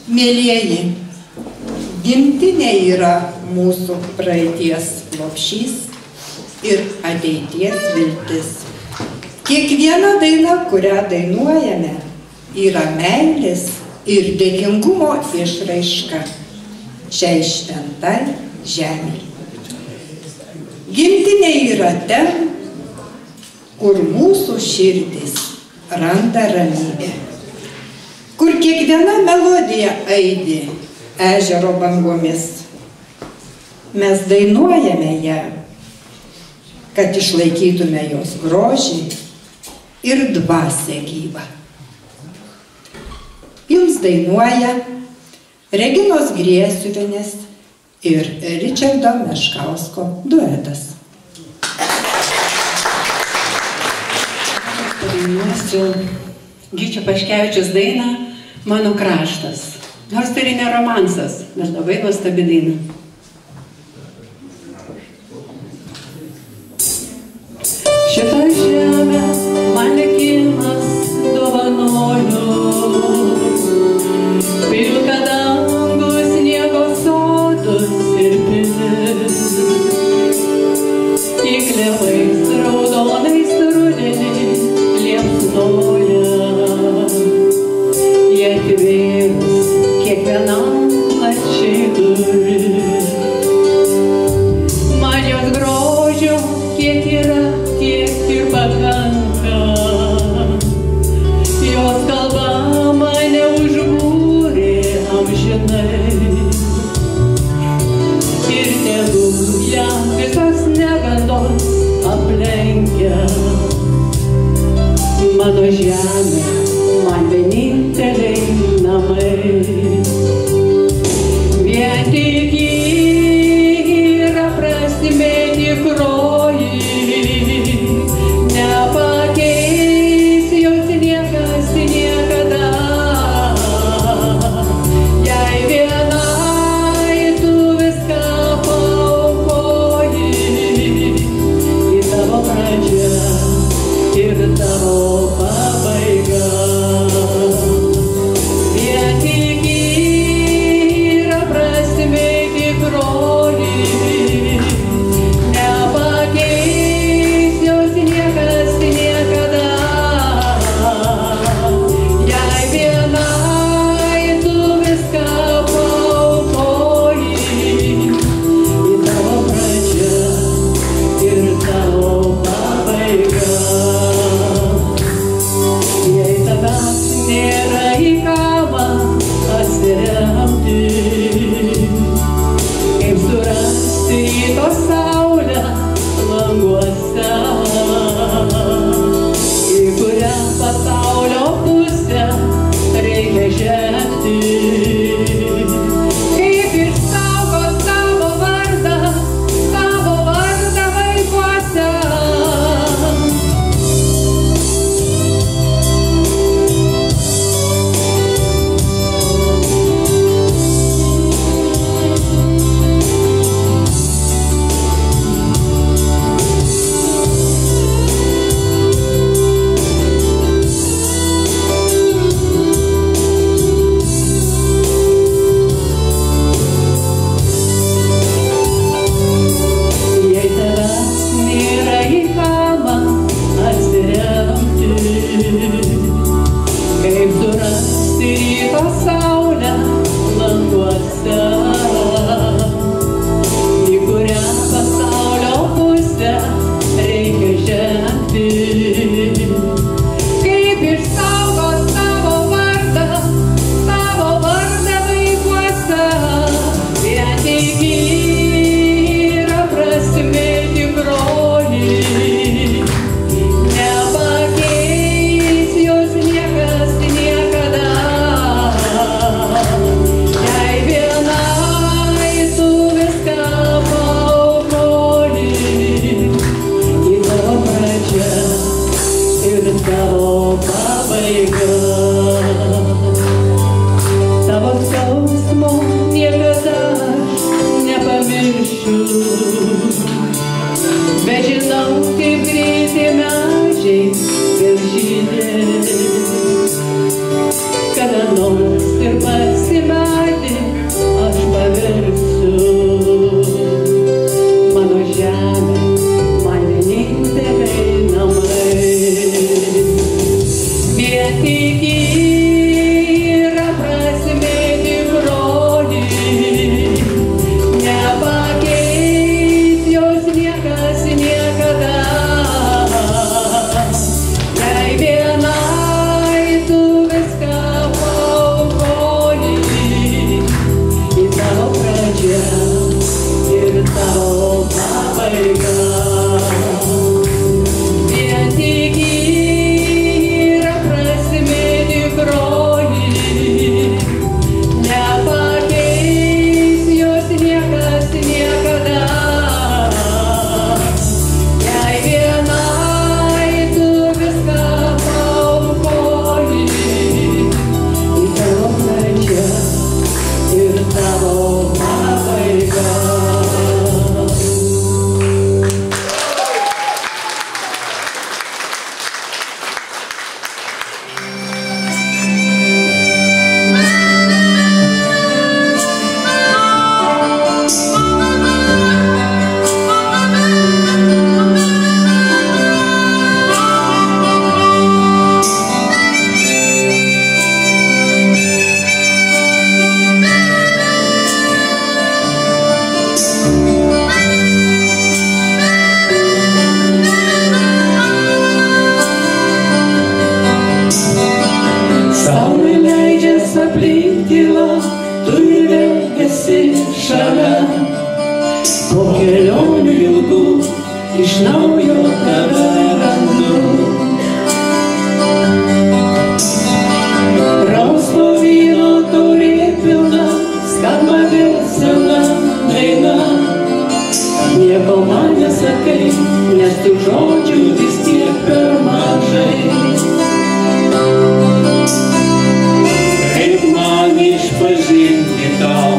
Mielieji, gimtinė yra mūsų praeities lopšys ir ateities viltis. Kiekviena daina, kurią dainuojame, yra meilės ir dėkingumo išraiška šiai šventai žemei. Gimtinė yra ten, kur mūsų širdis randa ramybę, kur kiekviena melodija aidi ežero bangomis. Mes dainuojame ją, kad išlaikytume jos grožį ir dvasią gyvą. Jums dainuoja Reginos Griesiuvienės ir Ričardo Meškausko duetas. Dainuosiu Gyčio Paškevičiaus dainą Mano kraštas. Nors tai ne romansas, bet labai nuostabi daina. Šitą žemę man likimas dovanojo, pilką dangų, sniego sodus ir pilis, į klevais raudonais rudenį liepsnoja, jie atvėrus kiekvienam plačiai duris. į medį aš pavirsiu. Mano žemė, man vieninteliai namai. Vien tik yra prasmė tikroji, nepakeis jos niekas niekada. Jei vienai tu viską paaukoji, į tavo pradžią ir tavo pabaiga. Vien tik yra prasmė tikroji, nepakeis jos niekas niekada. Jei vienai tu viską paaukoji, į tavo pradžią ir tavo pabaiga. Saulė leidžias aplink tyla, tu ir vėl esi šalia. Po kelionių ilgų iš naujo tave randu. Rausvo vyno taurė pilna, skamba vėl sena daina. Nieko man nesakai, nes tų žodžių vis tiek per mažai. Kaip man išpažinti tau,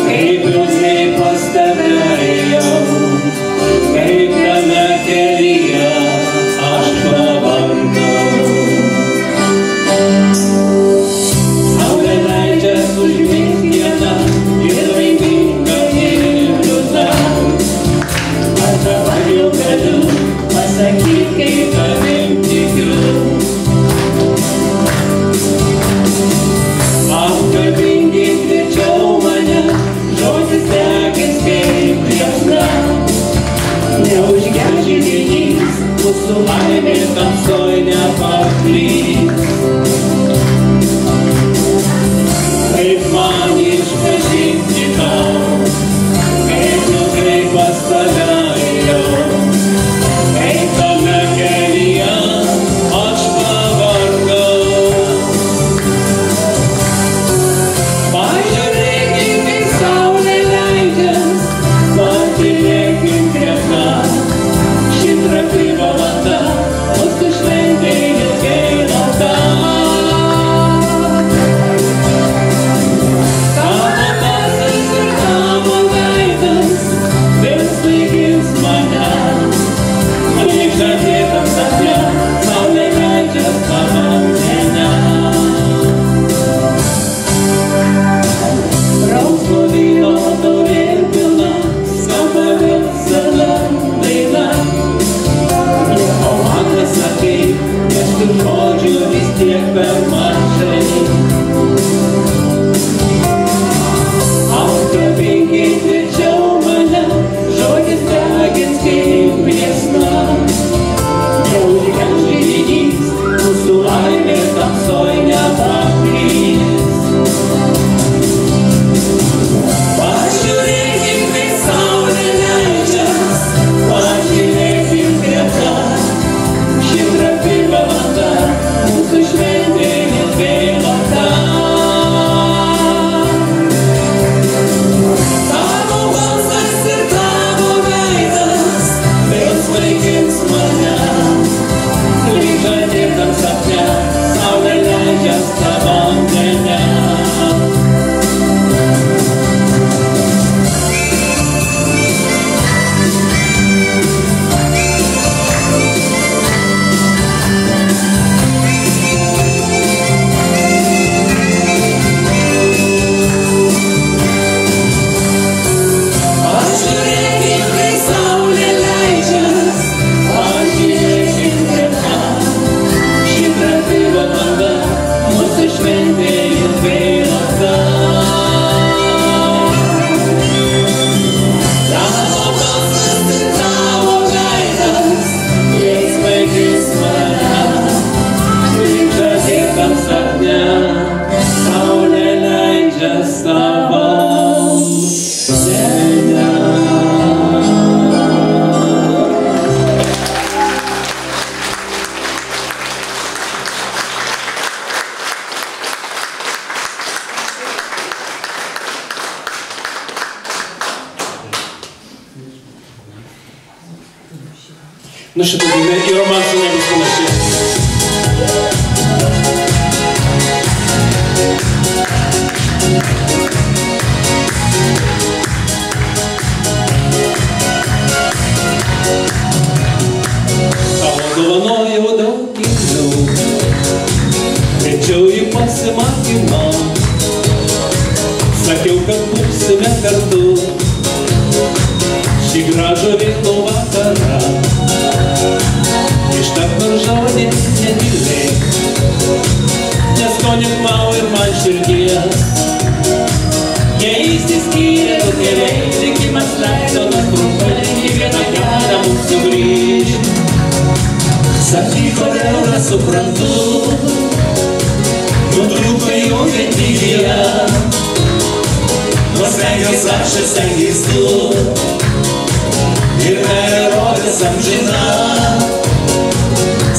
kaip liūdnai pas tave ėjau, kaip tame kelyje aš pavargau. Saulė leidžias užmigt dieną ir laiminga ir liūdna. Aš dabar jau galiu pasakyti, kaip tavim tikiu. Apkabinki tvirčiau mane. Nu šitą dainą į romansą nebus panašiai. Tavo dovanojau daug ilgiau, kviečiau į pasimatymą, sakiau, kad būsime kartu šį gražų vėlų vakarą. Ištark nors žodį netyliai, nes to nekvau ir man širdies. Jei išsiskyrė du keliai, likimas leido nors trumpai į vieną kelią mums sugrįžt. Sakyk, kodėl nesuprantu, nutrūko jungianti gija. Nors stengiaus aš ir stengiais tu, ir meilė rodės amžina.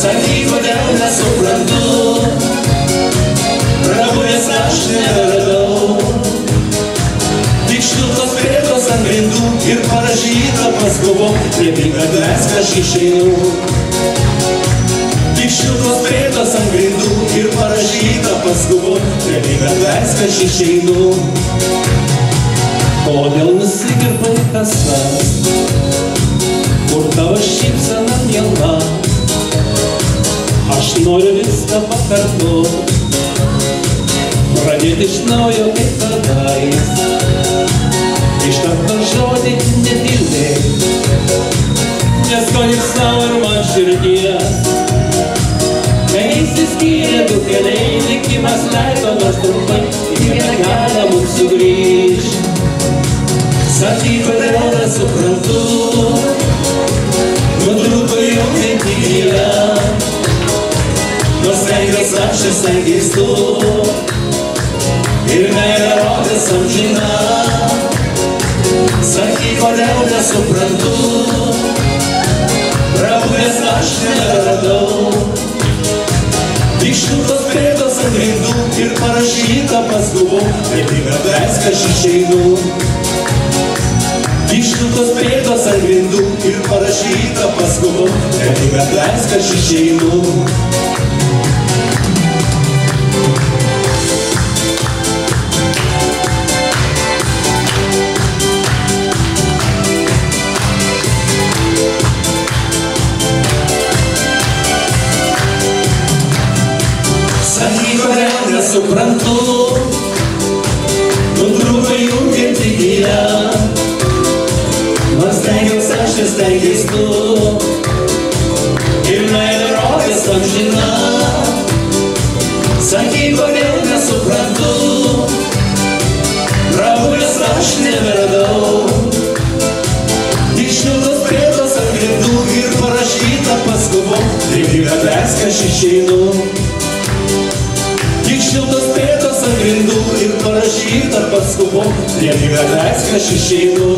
Sakyk, kodėl nesuprantu, prabuvęs aš neradau. Tik šiltos pėdos ant grindų ir parašyta paskubom, liepink atleisk aš išeinu. Tik šiltos pėdos ant grindų ir parašyta paskubom, liepink atleisk aš išeinu. Kodėl nusikirpai kasas, kur tavo šypsena miela? Aš noriu viską pakartot, pradėti iš naujo kaip kadais. Ištark nors žodį netyliai, nes ko neksau ir man širdies. Kai išsiskyrė du keliai, likimas leido nors trumpai į vieną kelią mums sugrįžt. Sakyk, kodėl nesuprantu, nutrūko jungianti gija. Nors stengiaus aš ir stengiais tu, ir meilė rodės amžina. Sakyk, kodėl nesuprantu, prabuvęs aš neradau. Tik šiltos pėdos ant grindų ir parašyta paskubom, liepink atleisk aš išeinu. Tik šiltos pėdos ant grindų ir parašyta paskubom, liepink atleisk aš išeinu. Sakyk, kodėl nesuprantu, nutrūko jungianti gija. Nors stengiaus aš ir stengiais tu, ir meilė rodės amžina. Sakyk, kodėl nesuprantu, prabuvęs aš neberadau. Tik šiltos pėdos ant grindų ir parašyta paskubom, liepink atleisk aš išeinu. Tik šiltos pėdos ant grindų ir parašyta paskubom, liepink atleisk aš išeinu.